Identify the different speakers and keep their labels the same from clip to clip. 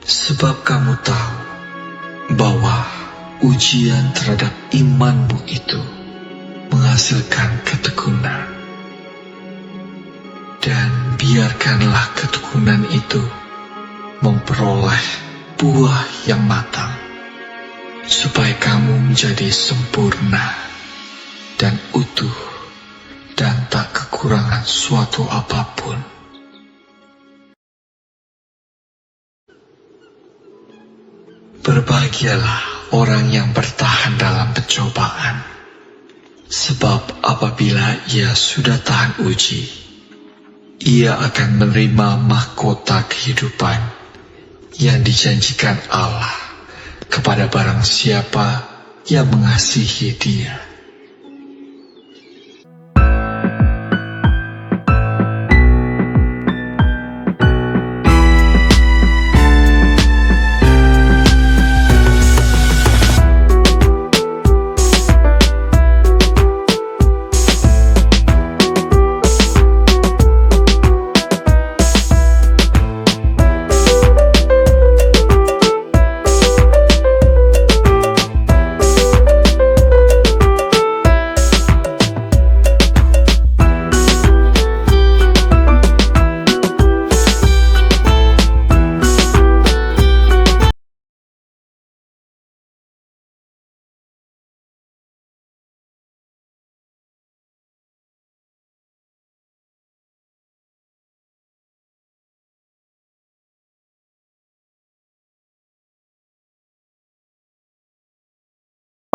Speaker 1: Sebab kamu tahu bahwa ujian terhadap imanmu itu menghasilkan ketekunan. Dan biarkanlah ketekunan itu memperoleh buah yang matang, supaya kamu menjadi sempurna dan utuh dan tak kekurangan suatu apapun. Berbahagialah orang yang bertahan dalam pencobaan, sebab apabila ia sudah tahan uji, ia akan menerima mahkota kehidupan yang dijanjikan Allah kepada barang siapa yang mengasihi Dia.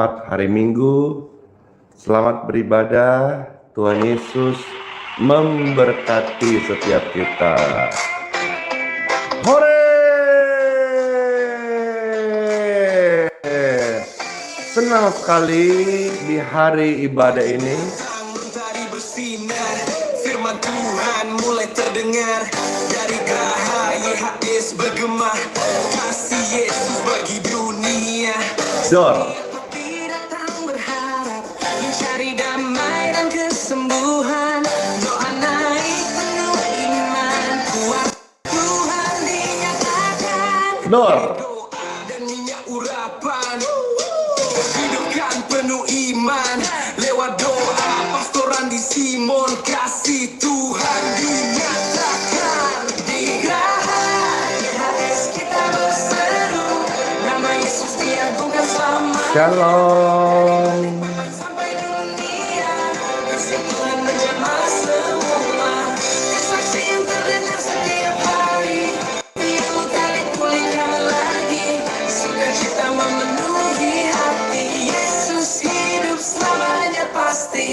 Speaker 2: Selamat hari Minggu, selamat beribadah. Tuhan Yesus memberkati setiap kita. Hore! Senang sekali di hari ibadah ini. Firman Tuhan mulai terdengar dari geraha YHS bergema, kasih Yesus bagi dunia. Dor. Mencari damai dan kesembuhan, doa naik penuh iman, kuat Tuhan dinyatakan. Doa dan minyak urapan, hidupkan penuh iman, lewat doa pastoran di Simon, kasih Tuhan dinyatakan. Di geraha YHS kita berseru, nama Yesus diagungkan selama. Shalom.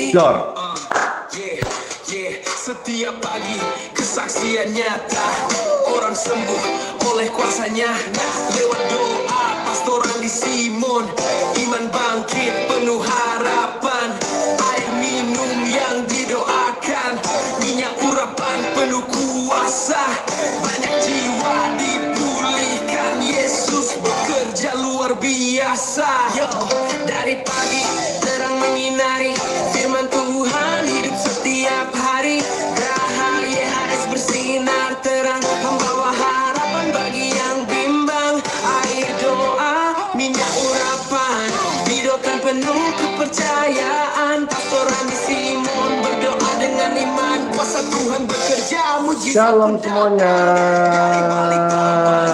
Speaker 2: Dor. Setiap pagi kesaksian nyata, orang sembuh oleh kuasanya, lewat doa pastoran di Simon, iman bangkit penuh harapan, air minum yang didoakan, minyak urapan penuh kuasa, banyak jiwa dipulihkan, Yesus bekerja luar biasa. Yo, dari pagi terang menyinari, firman Tuhan hidup setiap hari, geraha YHS bersinar terang, membawa harapan bagi yang bimbang, air doa, minyak urapan, hidupan penuh kepercayaan, pastoran di Simon berdoa dengan iman, kuasa Tuhan bekerja mujizat. Shalom semuanya.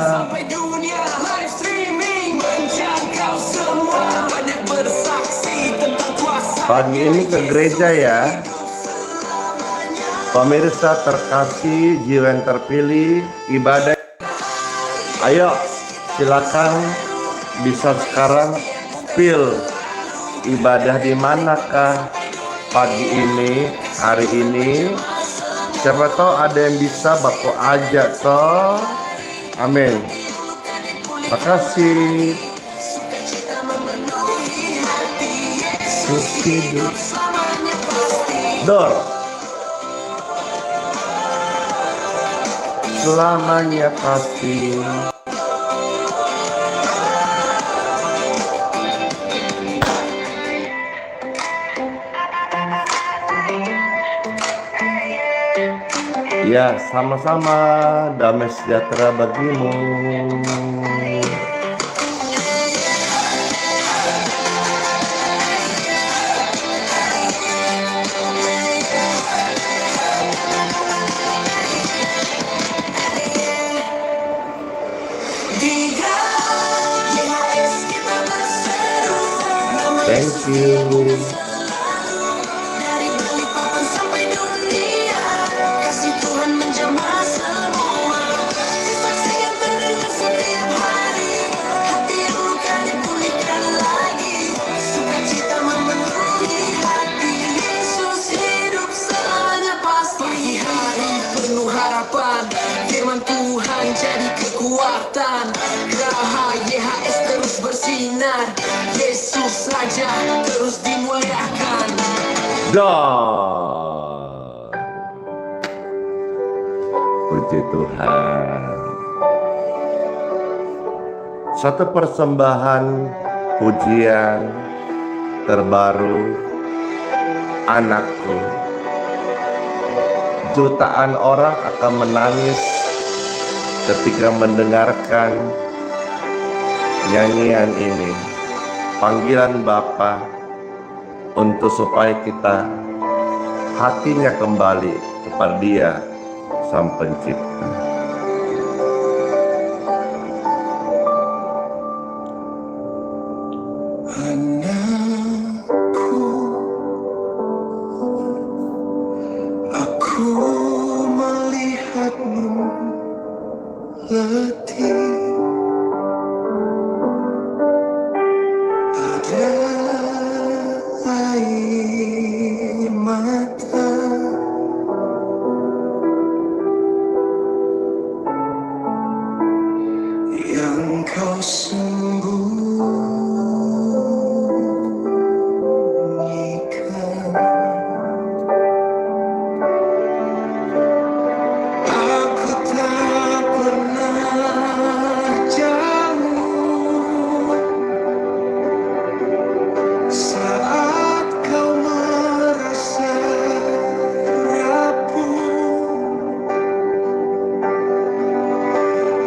Speaker 2: Sampai dunia live streaming menjangkau semua, banyak bersaksi tentang kuasa. Pagi ini ke gereja ya. Pemirsa terkasih, jiwa yang terpilih, ibadah. Ayo, silakan bisa sekarang spill ibadah di manakah pagi ini, hari ini. Siapa tahu ada yang bisa baku aja toh. Amin. Makasih. Dor. Selamanya pasti.
Speaker 3: Ya, sama-sama. Damai sejahtera bagimu. Thank you.
Speaker 2: Dari Balikpapan sampai dunia, kasih Tuhan menjamah semua. Disaksikan terdengar setiap hari, hati yang luka dipulihkan lagi. Sukacita memenuhi hati, Yesus hidup selamanya pasti. Pagi hari penuh harapan, firman Tuhan jadi kekuatan. Geraha YHS terus bersinar, Yesus saja terus dimuliakan.
Speaker 3: God. Puji Tuhan. Satu persembahan pujian terbaru, anakku. Jutaan orang akan menangis ketika mendengarkan nyanyian ini. Panggilan Bapa untuk supaya kita hatinya kembali kepada Dia Sang Pencipta.
Speaker 2: Aku melihatmu letih, ada air mata, yang kau sembunyikan. Aku tak pernah jauh saat kau merasa rapuh.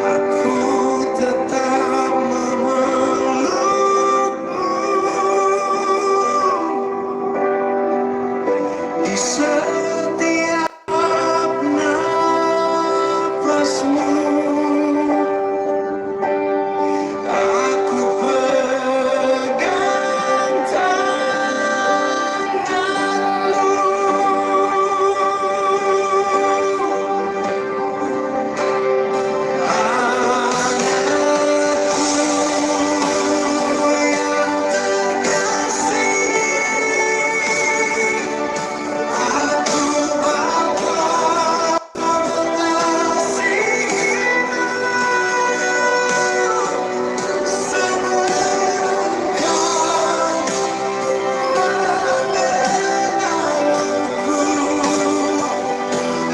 Speaker 2: Aku tetap memelukmu di setiap napasmu. Aku pegang tanganmu, yang terkasih. Aku bakal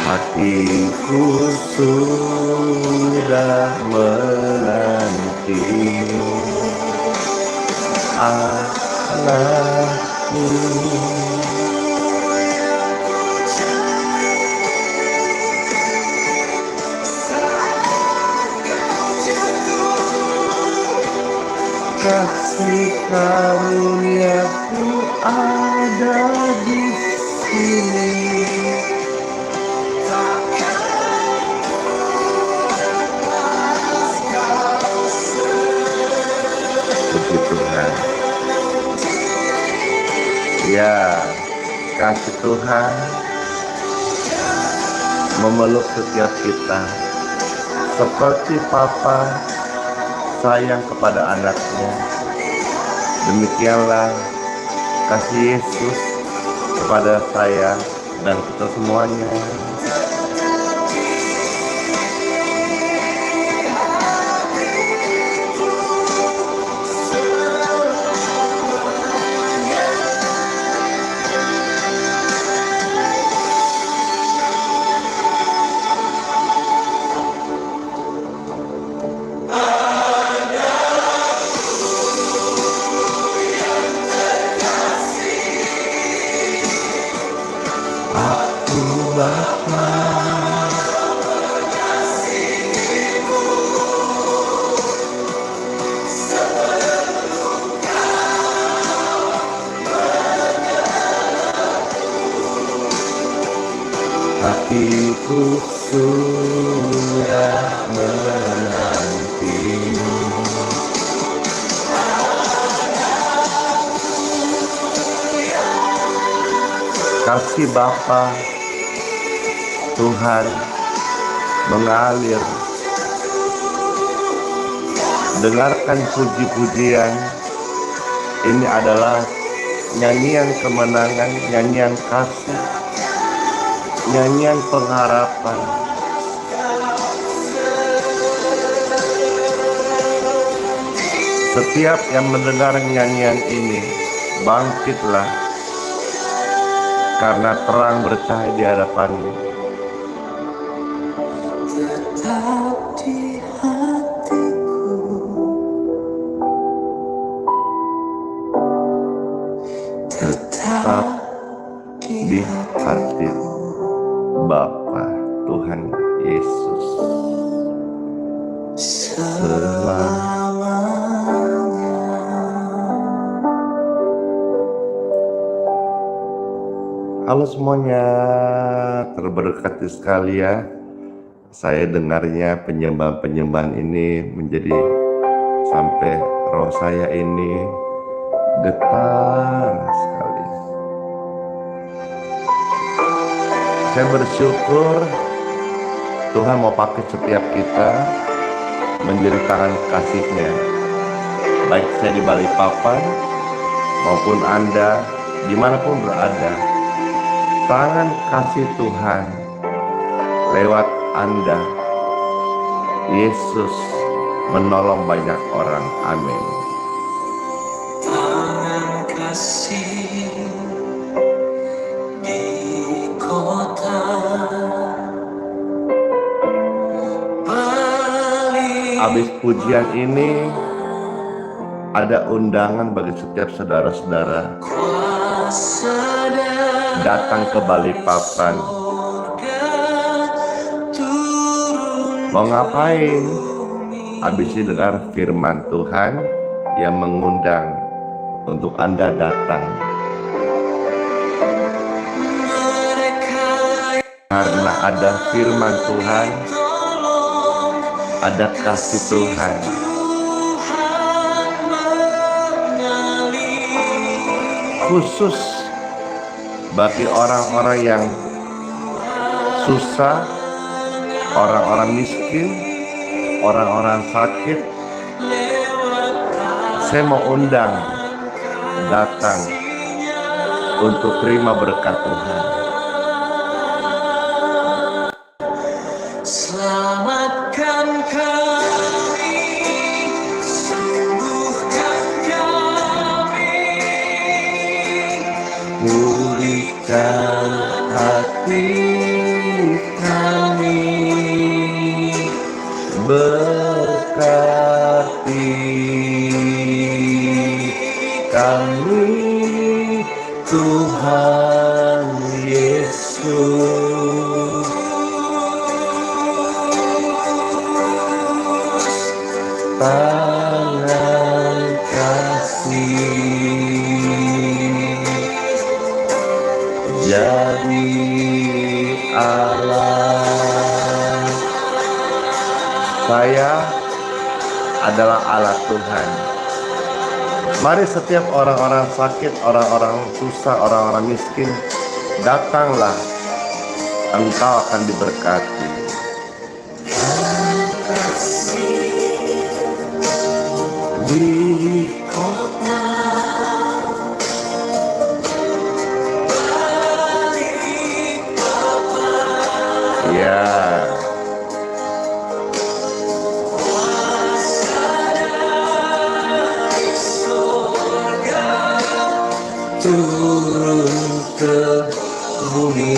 Speaker 3: Hatiku sudah menantimu, anakku. Kasih karuniaku ada di sini. Puji Tuhan. Ya, kasih Tuhan memeluk setiap kita seperti Papa sayang kepada anaknya. Demikianlah kasih Yesus kepada saya dan kita semuanya. Aku ku sudah menanti. Kasih Bapa Tuhan mengalir. Dengarkan puji-pujian. Ini adalah nyanyian kemenangan, nyanyian kasih, nyanyian pengharapan. Setiap yang mendengar nyanyian ini, bangkitlah, karena terang bercahaya di hadapanmu.
Speaker 2: Tetap di hatiku,
Speaker 3: Tetap di hati Bapa Tuhan Yesus selamanya. Halo semuanya, terberkati sekali ya. Saya dengarnya penyembahan-penyembahan ini menjadi sampai roh saya ini getar sekali. Saya bersyukur Tuhan mau pakai setiap kita menceritakan kasih-Nya. Baik saya di Balikpapan maupun Anda dimanapun berada, tangan kasih Tuhan lewat Anda, Yesus menolong banyak orang. Amin.
Speaker 2: tangan kasih di kota Bali.
Speaker 3: Habis pujian ini ada undangan bagi setiap saudara-saudara
Speaker 2: Kuasa dan
Speaker 3: datang ke Balikpapan.
Speaker 2: surga turun
Speaker 3: Mau ngapain? Habis ini dengar firman Tuhan yang mengundang untuk Anda datang.
Speaker 2: mereka
Speaker 3: Karena ada firman Tuhan,
Speaker 2: tolong
Speaker 3: ada kasih Tuhan.
Speaker 2: Tuhan mengalir.
Speaker 3: Khusus bagi orang-orang yang susah, orang-orang miskin, orang-orang sakit. Saya mau undang datang untuk terima berkat Tuhan.
Speaker 2: Selamatkan kami, sembuhkan kami,
Speaker 3: Pulihkan hati kami, berkati kami, Tuhan Yesus. Tangan kasih jadi Allah. Saya adalah alat Tuhan. Mari setiap orang-orang sakit, orang-orang susah, orang-orang miskin, datanglah, engkau akan diberkati. Di kota ya, turun ke bumi.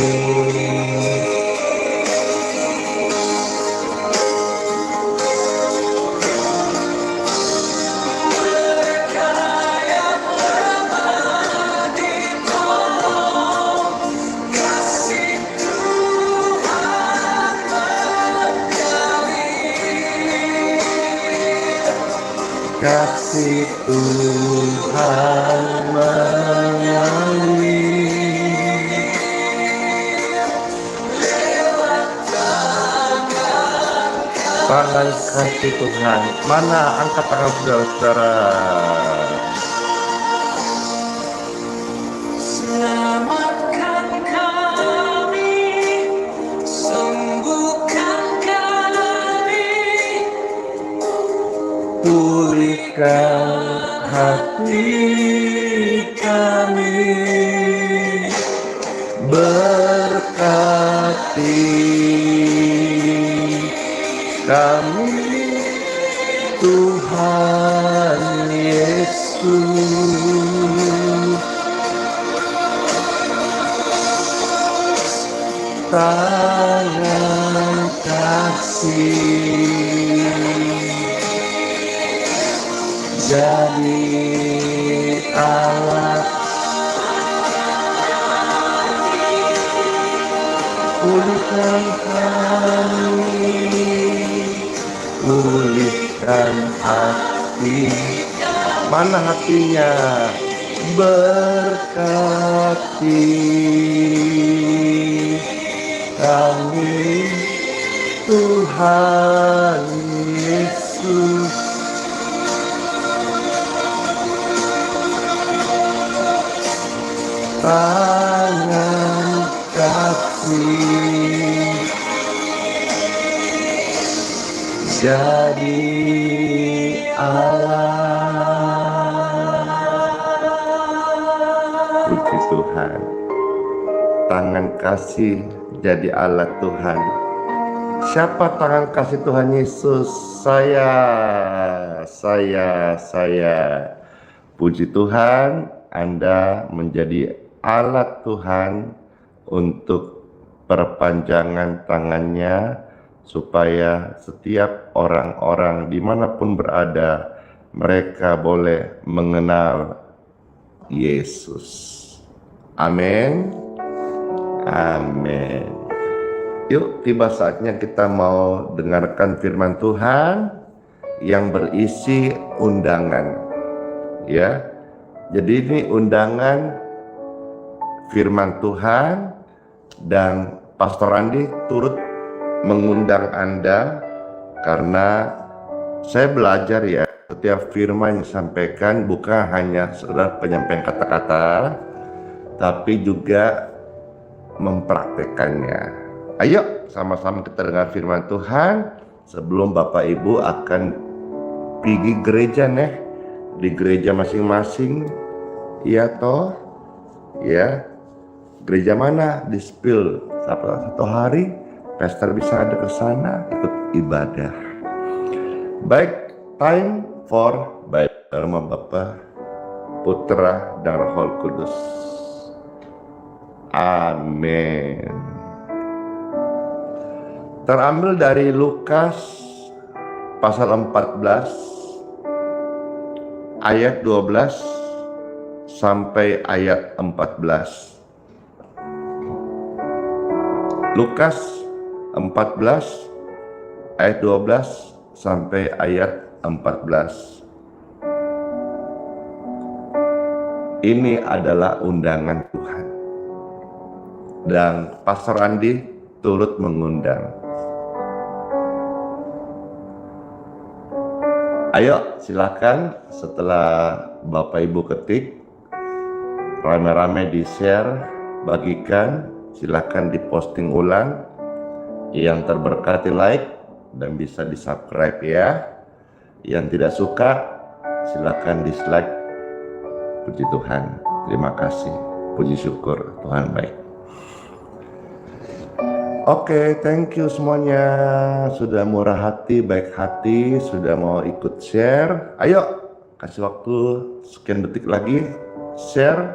Speaker 3: Kasih Tuhan mengalir lewat tangan kasih Tuhan. Mana angkat tangan saudara-saudara?
Speaker 2: Selamatkan kami, sembuhkan kami,
Speaker 3: Pulihkan hati kami, berkati kami, Tuhan Yesus. Tangan kasih jadi alat, pulihkan kami, pulihkan hati. Mana hatinya? Berkati kami, Tuhan Yesus. Tangan kasih jadi alat. Puji Tuhan. Tangan kasih jadi alat Tuhan. Siapa tangan kasih Tuhan Yesus? Saya. Puji Tuhan, Anda menjadi alat Tuhan untuk perpanjangan tangannya, supaya setiap orang-orang dimanapun berada, mereka boleh mengenal Yesus. Amin. Amin. Yuk, tiba saatnya kita mau dengarkan firman Tuhan yang berisi undangan. Ya, jadi ini undangan firman Tuhan, dan Pastor Andi turut mengundang Anda karena saya belajar ya, setiap firman yang disampaikan bukan hanya sekedar penyampaian kata-kata, tapi juga mempraktekannya. Ayo sama-sama kita dengar firman Tuhan sebelum Bapak Ibu akan pergi gereja nih, di gereja masing-masing. Iya toh? Ya. Gereja mana? Di spill. Satu hari pastor bisa ada ke sana ikut ibadah. Baik, time for Bible. Nama Bapa, Putra, dan Roh Kudus. Amin. Terambil dari Lukas pasal 14 ayat 12 sampai ayat 14. Lukas 14 ayat 12 sampai ayat 14. Ini adalah undangan Tuhan, dan Pastor Andi turut mengundang. Ayo silakan, setelah Bapak Ibu ketik, rame-rame di share, bagikan, silakan diposting ulang. Yang terberkati like dan bisa di subscribe ya. Yang tidak suka silakan dislike. Puji Tuhan, terima kasih, puji syukur, Tuhan baik. Oke, thank you semuanya, sudah murah hati, baik hati, sudah mau ikut share. Ayo, kasih waktu sekian detik lagi, share,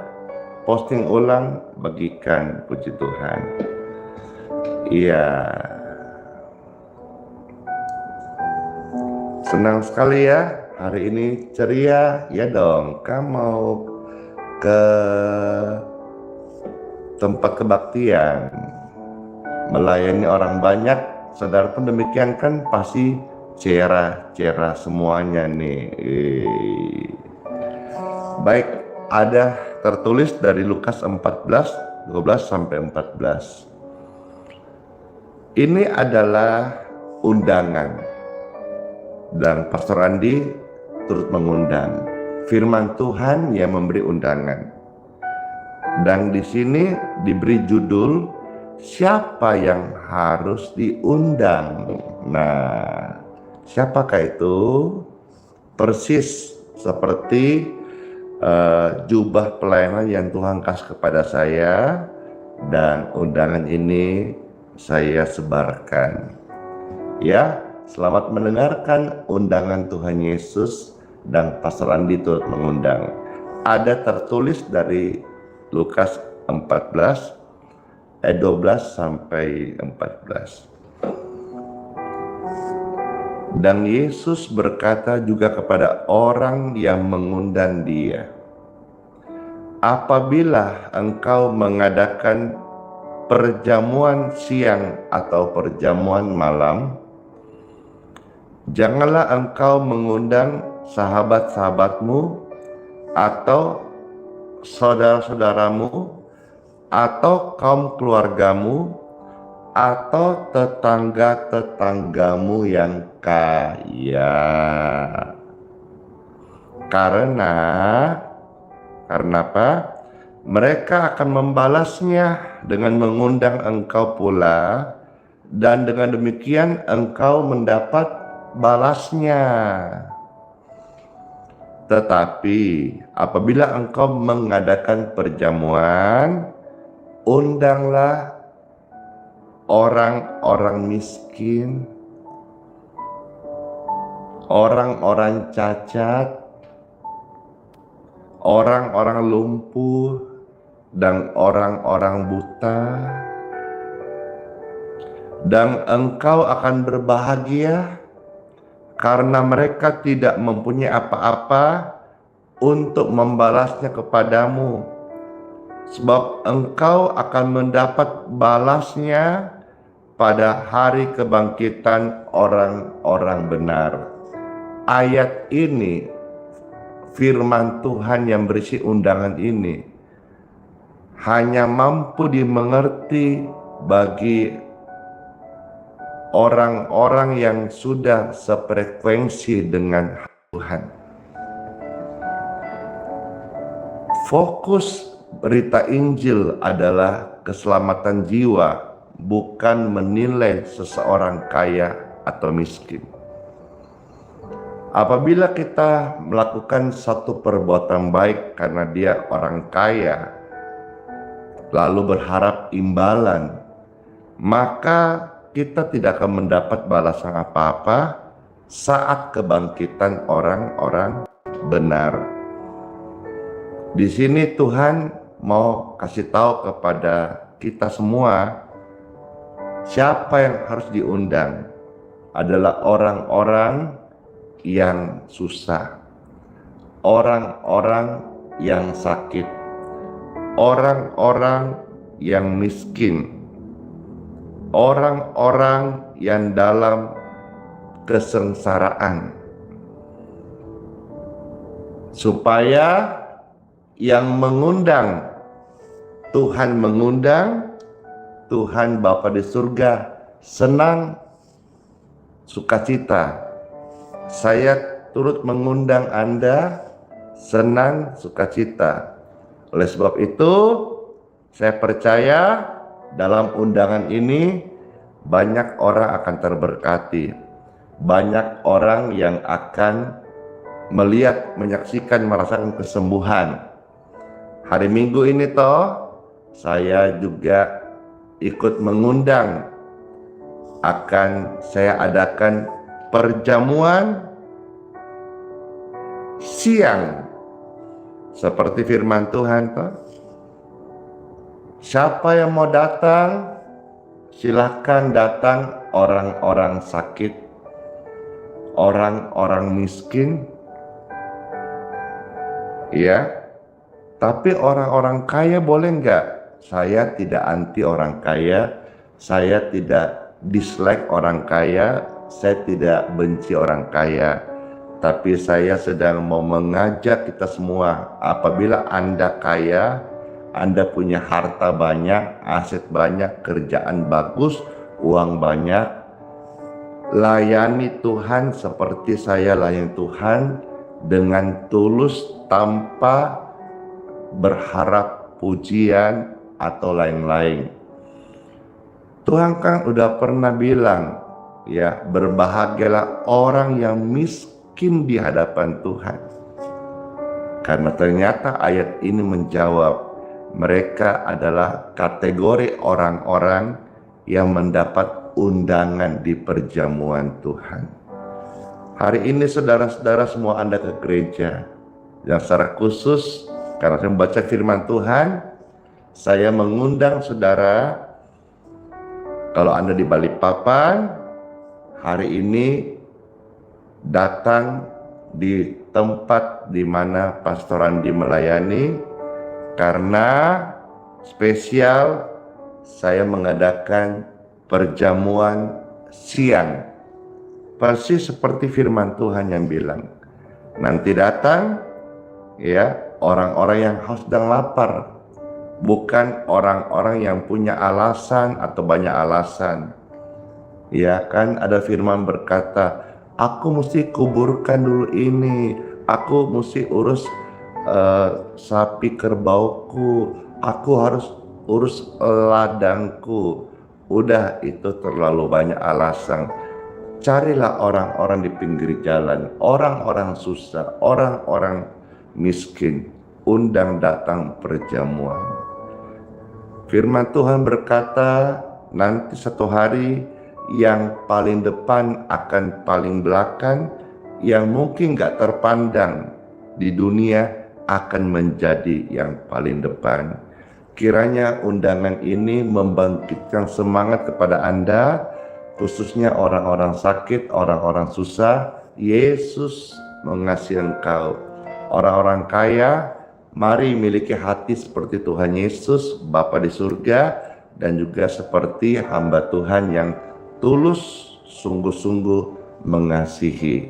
Speaker 3: posting ulang, bagikan, puji Tuhan. Iya, senang sekali ya, hari ini ceria, ya dong. Kamu mau ke tempat kebaktian, melayani orang banyak, saudara pun demikian kan, pasti cerah semuanya nih. Baik, ada tertulis dari Lukas 14, 12 sampai 14. Ini adalah undangan dan Pastor Andi turut mengundang. Firman Tuhan yang memberi undangan. Dan di sini diberi judul, siapa yang harus diundang? Nah, siapakah itu? Persis seperti jubah pelayanan yang Tuhan kasih kepada saya, dan undangan ini saya sebarkan. Ya, selamat mendengarkan undangan Tuhan Yesus, dan Pastor Andi turut mengundang. Ada tertulis dari Lukas 14 ayat 12 sampai 14. Dan Yesus berkata juga kepada orang yang mengundang dia, apabila engkau mengadakan perjamuan siang atau perjamuan malam, janganlah engkau mengundang sahabat-sahabatmu atau saudara-saudaramu atau kaum keluargamu atau tetangga-tetanggamu yang kaya. Karena apa? Mereka akan membalasnya dengan mengundang engkau pula, dan dengan demikian engkau mendapat balasnya. Tetapi apabila engkau mengadakan perjamuan, undanglah orang-orang miskin, orang-orang cacat, orang-orang lumpuh, dan orang-orang buta. Dan engkau akan berbahagia karena mereka tidak mempunyai apa-apa untuk membalasnya kepadamu, sebab engkau akan mendapat balasnya pada hari kebangkitan orang-orang benar. Ayat ini, firman Tuhan yang berisi undangan ini, hanya mampu dimengerti bagi orang-orang yang sudah sefrekuensi dengan Tuhan. Fokus berita Injil adalah keselamatan jiwa, bukan menilai seseorang kaya atau miskin. Apabila kita melakukan satu perbuatan baik karena dia orang kaya, lalu berharap imbalan, maka kita tidak akan mendapat balasan apa-apa saat kebangkitan orang-orang benar. Di sini Tuhan mau kasih tahu kepada kita semua, siapa yang harus diundang adalah orang-orang yang susah, orang-orang yang sakit, orang-orang yang miskin, orang-orang yang dalam kesengsaraan, supaya yang mengundang, Tuhan mengundang, Tuhan Bapa di surga senang, sukacita. Saya turut mengundang Anda, senang, sukacita. Oleh sebab itu, saya percaya dalam undangan ini banyak orang akan terberkati. Banyak orang yang akan melihat, menyaksikan, merasakan kesembuhan. Hari Minggu ini saya juga ikut mengundang, saya adakan perjamuan siang seperti firman Tuhan Siapa yang mau datang, silahkan datang. Orang-orang sakit, orang-orang miskin, ya. Tapi orang-orang kaya boleh nggak? Saya tidak anti orang kaya, saya tidak dislike orang kaya, saya tidak benci orang kaya. Tapi saya sedang mau mengajak kita semua, apabila Anda kaya, Anda punya harta banyak, aset banyak, kerjaan bagus, uang banyak, layani Tuhan seperti saya layani Tuhan, dengan tulus tanpa berharap pujian atau lain-lain. Tuhan kan udah pernah bilang, ya, berbahagialah orang yang miskin di hadapan Tuhan. Karena ternyata ayat ini menjawab, mereka adalah kategori orang-orang yang mendapat undangan di perjamuan Tuhan. Hari ini saudara-saudara semua Anda ke gereja, dan secara khusus karena saya membaca firman Tuhan, saya mengundang saudara, kalau Anda di Balikpapan, hari ini datang di tempat di mana Pastor Andi melayani, karena spesial saya mengadakan perjamuan siang. Persis seperti firman Tuhan yang bilang, nanti datang ya orang-orang yang haus dan lapar, bukan orang-orang yang punya alasan atau banyak alasan. Ya kan, ada firman berkata, aku mesti kuburkan dulu ini, aku mesti urus sapi kerbauku, aku harus urus ladangku. Udah, itu terlalu banyak alasan. Carilah orang-orang di pinggir jalan, orang-orang susah, orang-orang miskin, undang datang perjamuan. Firman Tuhan berkata, nanti satu hari yang paling depan akan paling belakang, yang mungkin gak terpandang di dunia akan menjadi yang paling depan. Kiranya undangan ini membangkitkan semangat kepada Anda, khususnya orang-orang sakit, orang-orang susah. Yesus mengasihi engkau. Orang-orang kaya, mari miliki hati seperti Tuhan Yesus, Bapa di surga, dan juga seperti hamba Tuhan yang tulus, sungguh-sungguh mengasihi.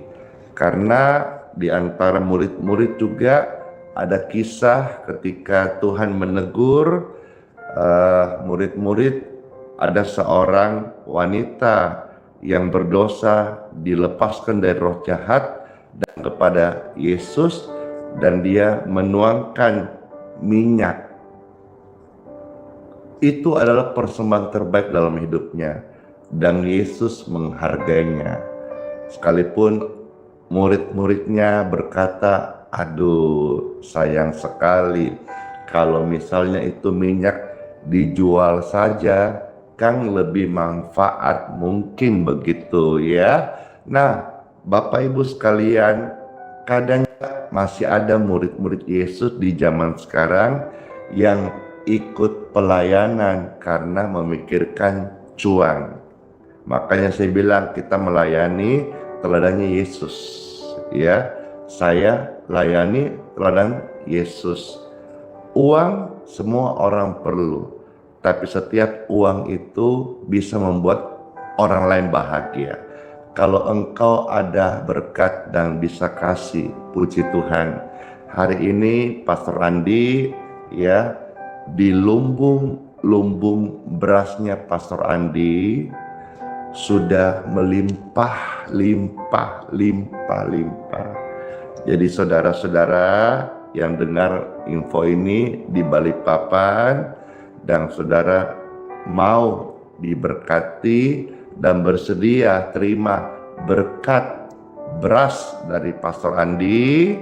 Speaker 3: Karena di antara murid-murid juga ada kisah ketika Tuhan menegur murid-murid. Ada seorang wanita yang berdosa dilepaskan dari roh jahat dan kepada Yesus, dan dia menuangkan minyak. Itu adalah persembahan terbaik dalam hidupnya, dan Yesus menghargainya. Sekalipun murid-muridnya berkata, aduh sayang sekali kalau misalnya itu minyak dijual saja, kan lebih manfaat, mungkin begitu ya. Nah, Bapak Ibu sekalian, kadang masih ada murid-murid Yesus di zaman sekarang yang ikut pelayanan karena memikirkan cuan. Makanya saya bilang kita melayani teladannya Yesus, ya. Saya layani teladan Yesus. Uang semua orang perlu, tapi setiap uang itu bisa membuat orang lain bahagia. Kalau engkau ada berkat dan bisa kasih, puji Tuhan. Hari ini Pastor Andi, ya, di lumbung berasnya Pastor Andi sudah melimpah. Jadi saudara-saudara yang dengar info ini di Balikpapan, dan saudara mau diberkati dan bersedia terima berkat beras dari Pastor Andi,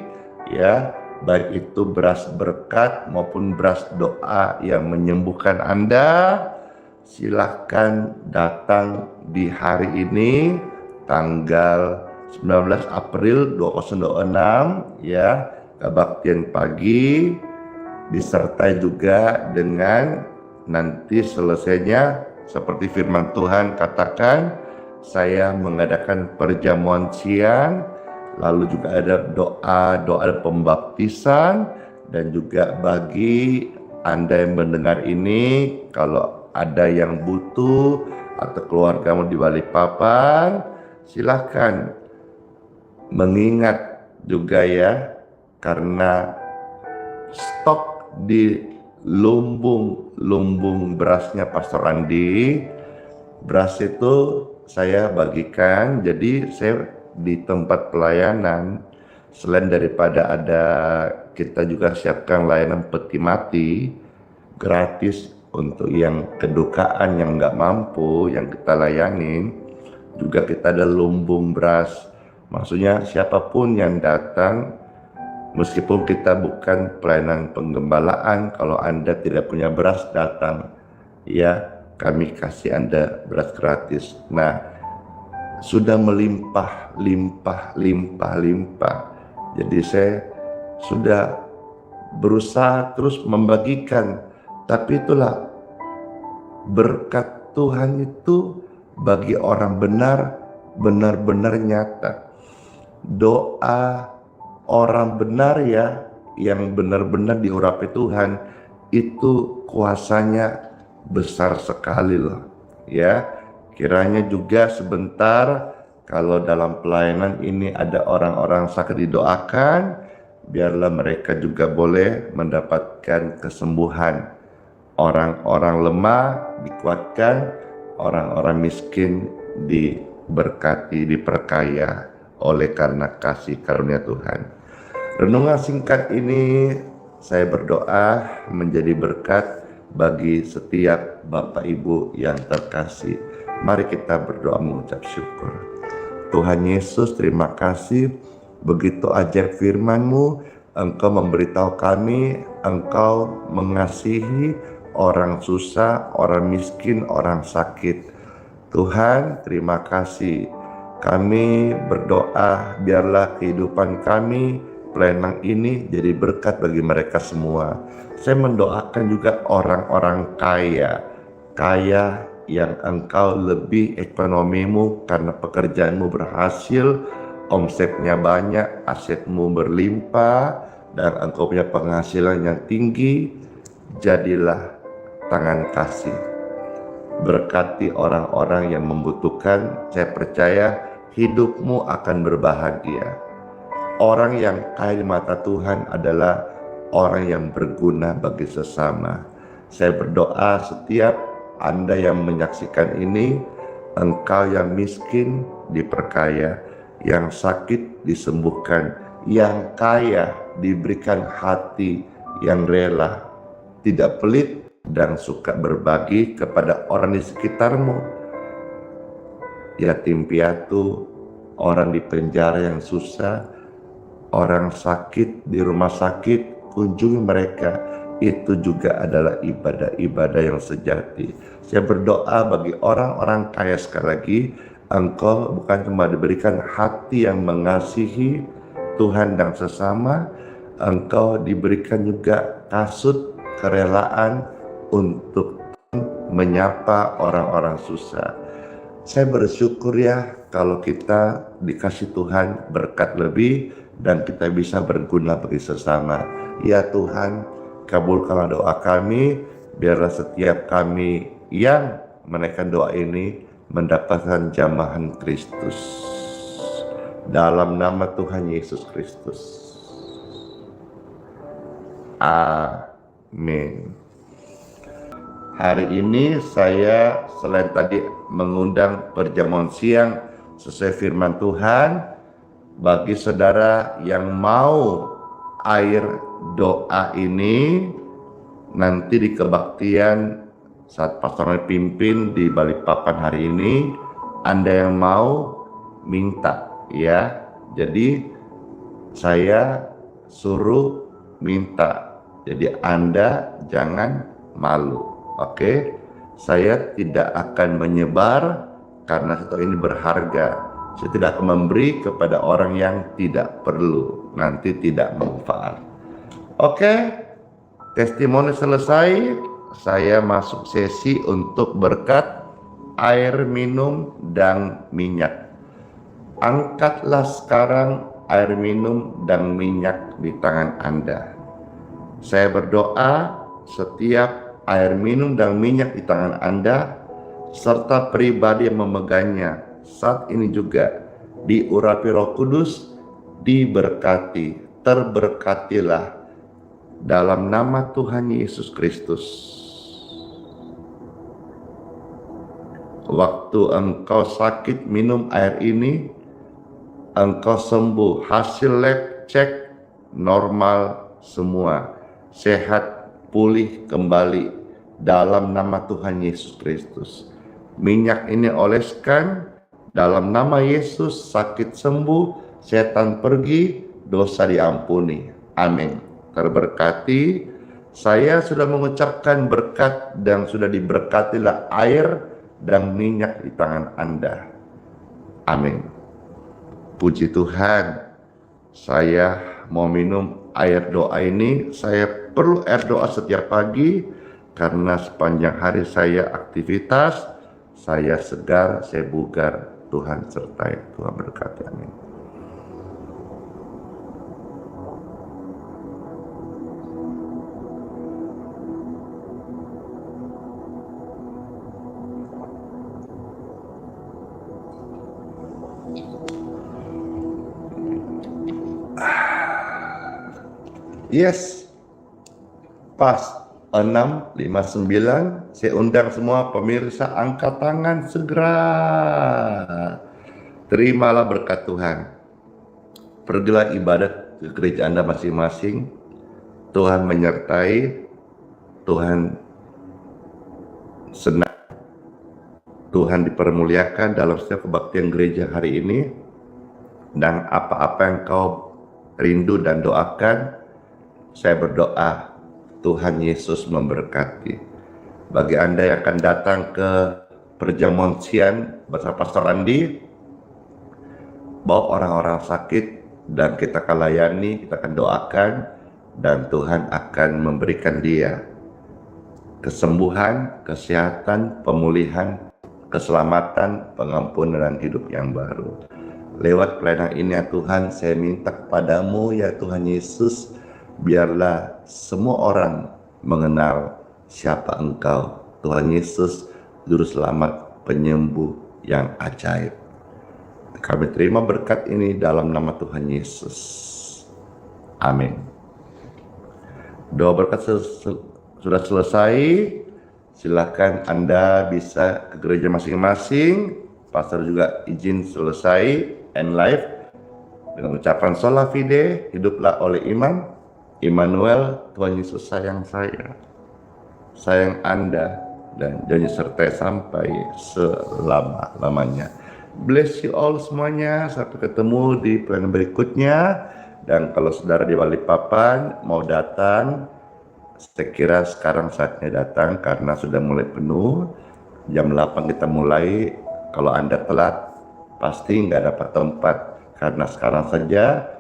Speaker 3: ya, baik itu beras berkat maupun beras doa yang menyembuhkan Anda, silahkan datang di hari ini tanggal 19 April 2026, ya, kebaktian pagi, disertai juga dengan nanti selesainya seperti firman Tuhan katakan, saya mengadakan perjamuan siang, lalu juga ada doa pembaptisan, dan juga bagi Anda yang mendengar ini, kalau ada yang butuh atau keluargamu di Balikpapan, silahkan mengingat juga ya, karena stok di lumbung berasnya Pastor Andi, beras itu saya bagikan. Jadi saya di tempat pelayanan, selain daripada ada, kita juga siapkan layanan peti mati gratis untuk yang kedukaan, yang nggak mampu, yang kita layanin. Juga kita ada lumbung beras. Maksudnya siapapun yang datang, meskipun kita bukan pelayanan penggembalaan, kalau Anda tidak punya beras datang, ya kami kasih Anda beras gratis. Nah, sudah melimpah. Jadi saya sudah berusaha terus membagikan. Tapi itulah berkat Tuhan itu bagi orang benar-benar nyata. Doa orang benar ya, yang benar-benar diurapi Tuhan, itu kuasanya besar sekali loh. Ya, kiranya juga sebentar kalau dalam pelayanan ini ada orang-orang sakit didoakan, biarlah mereka juga boleh mendapatkan kesembuhan. Orang-orang lemah dikuatkan, orang-orang miskin diberkati, diperkaya oleh karena kasih karunia Tuhan. Renungan singkat ini saya berdoa menjadi berkat bagi setiap Bapak Ibu yang terkasih. Mari kita berdoa mengucap syukur. Tuhan Yesus, terima kasih begitu ajaib firman-Mu. Engkau memberitahu kami, Engkau mengasihi orang susah, orang miskin, orang sakit. Tuhan, terima kasih. Kami berdoa biarlah kehidupan kami, pelayanan ini jadi berkat bagi mereka semua. Saya mendoakan juga orang-orang kaya yang Engkau lebih ekonomimu karena pekerjaanmu berhasil, omsetnya banyak, asetmu berlimpah, dan Engkau punya penghasilan yang tinggi. Jadilah tangan kasih, berkati orang-orang yang membutuhkan. Saya percaya hidupmu akan berbahagia. Orang yang kaya di mata Tuhan adalah orang yang berguna bagi sesama. Saya berdoa setiap Anda yang menyaksikan ini, engkau yang miskin diperkaya, yang sakit disembuhkan, yang kaya diberikan hati yang rela, tidak pelit, dan suka berbagi kepada orang di sekitarmu. Yatim piatu, orang di penjara yang susah, orang sakit di rumah sakit, kunjungi mereka. Itu juga adalah ibadah-ibadah yang sejati. Saya berdoa bagi orang-orang kaya sekali lagi, engkau bukan cuma diberikan hati yang mengasihi Tuhan dan sesama, engkau diberikan juga kasut kerelaan untuk menyapa orang-orang susah. Saya bersyukur ya kalau kita dikasih Tuhan berkat lebih dan kita bisa berguna bagi sesama. Ya Tuhan, kabulkanlah doa kami, biarlah setiap kami yang menaikkan doa ini mendapatkan jamahan Kristus. Dalam nama Tuhan Yesus Kristus. Amin. Hari ini saya selain tadi mengundang perjamuan siang sesuai firman Tuhan, bagi saudara yang mau air doa ini nanti di kebaktian saat pastor pimpin di Balikpapan hari ini, Anda yang mau minta ya. Jadi saya suruh minta. Jadi Anda jangan malu. Oke, saya tidak akan menyebar karena satu ini berharga. Saya tidak akan memberi kepada orang yang tidak perlu, nanti tidak manfaat. Oke, testimoni selesai. Saya masuk sesi untuk berkat air minum dan minyak. Angkatlah sekarang air minum dan minyak di tangan Anda. Saya berdoa setiap air minum dan minyak di tangan Anda serta pribadi yang memegangnya saat ini juga diurapi Roh Kudus, diberkati, terberkatilah dalam nama Tuhan Yesus Kristus. Waktu engkau sakit minum air ini, engkau sembuh. Hasil lab cek normal semua. Sehat, pulih kembali dalam nama Tuhan Yesus Kristus. Minyak ini oleskan dalam nama Yesus, sakit sembuh, setan pergi, dosa diampuni. Amin. Terberkati. Saya sudah mengucapkan berkat dan sudah diberkatilah air dan minyak di tangan Anda. Amin. Puji Tuhan. Saya mau minum air doa ini. Saya perlu air doa setiap pagi karena sepanjang hari saya aktivitas. Saya segar, saya bugar. Tuhan sertai, Tuhan berkati. Amin. Yes, pas 6:59. Saya undang semua pemirsa, angkat tangan segera. Terimalah berkat Tuhan. Pergilah ibadat ke gereja Anda masing-masing. Tuhan menyertai, Tuhan senang, Tuhan dipermuliakan dalam setiap kebaktian gereja hari ini. Dan apa-apa yang kau rindu dan doakan, saya berdoa Tuhan Yesus memberkati. Bagi Anda yang akan datang ke perjamuan siang bersama Pastor Andi, bawa orang-orang sakit dan kita akan layani, kita akan doakan, dan Tuhan akan memberikan dia kesembuhan, kesehatan, pemulihan, keselamatan, pengampunan, dan hidup yang baru. Lewat pelayanan ini ya Tuhan, saya minta kepadamu ya Tuhan Yesus, biarlah semua orang mengenal siapa Engkau, Tuhan Yesus, Juru Selamat, Penyembuh yang ajaib. Kami terima berkat ini dalam nama Tuhan Yesus. Amin. Doa berkat sudah selesai. Silakan Anda bisa ke gereja masing-masing. Pastor juga izin selesai and live dengan ucapan sola fide, hiduplah oleh iman. Immanuel, Tuhan Yesus sayang saya, sayang Anda, dan janji sertai sampai selama-lamanya. Bless you all semuanya, sampai ketemu di pelayanan berikutnya. Dan kalau saudara di Balikpapan mau datang, saya kira sekarang saatnya datang karena sudah mulai penuh. Jam 8 kita mulai. Kalau Anda telat, pasti nggak dapat tempat karena sekarang saja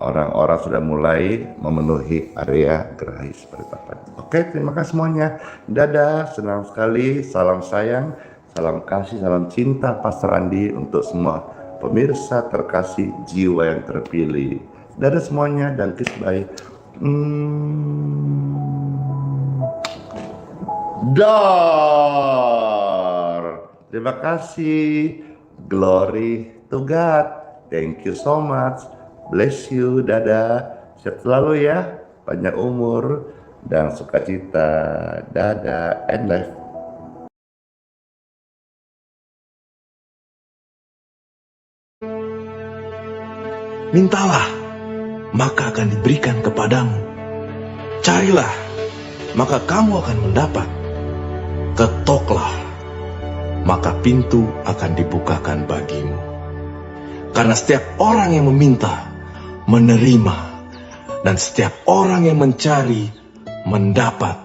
Speaker 3: orang-orang sudah mulai memenuhi area Geraha Balikpapan. Oke, terima kasih semuanya. Dadah, senang sekali. Salam sayang, salam kasih, salam cinta Pastor Andi untuk semua pemirsa terkasih jiwa yang terpilih. Dadah semuanya dan kiss bye. Terima kasih. Glory to God. Thank you so much. Bless you. Dadah. Sehat selalu ya. Panjang umur dan sukacita. Dadah. And life.
Speaker 4: Mintalah, maka akan diberikan kepadamu. Carilah, maka kamu akan mendapat. Ketoklah, maka pintu akan dibukakan bagimu. Karena setiap orang yang meminta, menerima. Dan setiap orang yang mencari, mendapat.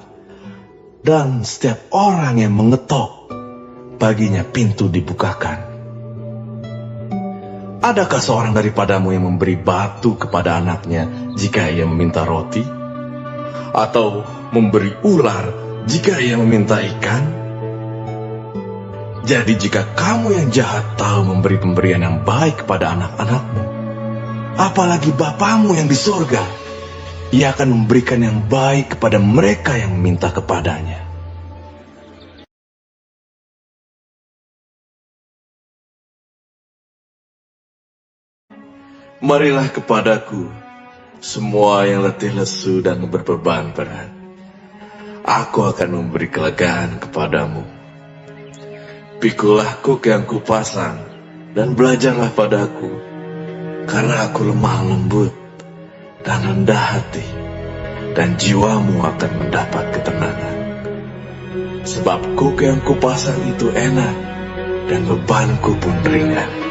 Speaker 4: Dan setiap orang yang mengetok, baginya pintu dibukakan. Adakah seorang daripadamu yang memberi batu kepada anaknya jika ia meminta roti? Atau memberi ular jika ia meminta ikan? Jadi jika kamu yang jahat tahu memberi pemberian yang baik kepada anak-anakmu, apalagi Bapamu yang di surga, ia akan memberikan yang baik kepada mereka yang meminta kepadanya. Marilah kepadaku, semua yang letih lesu dan berbeban berat. Aku akan memberi kelegaan kepadamu. Pikulah kuk yang kupasang dan belajarlah padaku, karena aku lemah lembut dan rendah hati, dan jiwamu akan mendapat ketenangan. Sebab kuk yang kupasang itu enak, dan bebanku pun ringan.